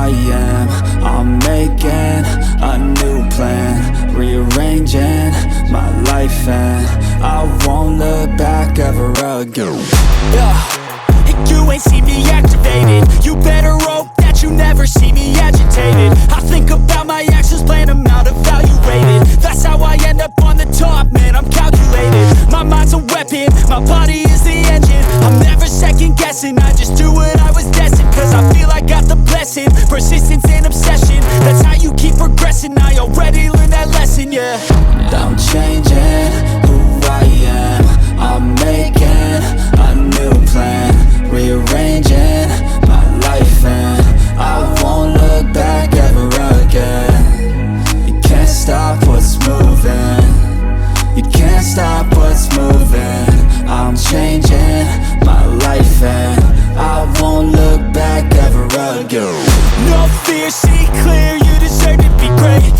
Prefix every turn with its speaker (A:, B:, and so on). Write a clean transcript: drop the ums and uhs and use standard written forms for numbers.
A: I am. I'm making a new plan, rearranging my life, and I won't look back ever again.
B: You ain't see me activated. You better hope that you never see me agitated. I think about my actions, plan them out, evaluated. That's how I end up on the top, man, I'm calculated. My mind's a weapon, my body is the engine. I'm never second guessing, I just do what I was destined. Cause I feel I got the blessing, persistence and obsession. That's how you keep progressing, I already learned that lesson, yeah.
A: I'm changing who I am. I'm making a new plan, rearranging my life, and I won't look back ever again. You can't stop what's moving. You can't stop what's moving. I'm changing my life, and I won't look back ever again.
B: No fear, see clear, you deserve to be great.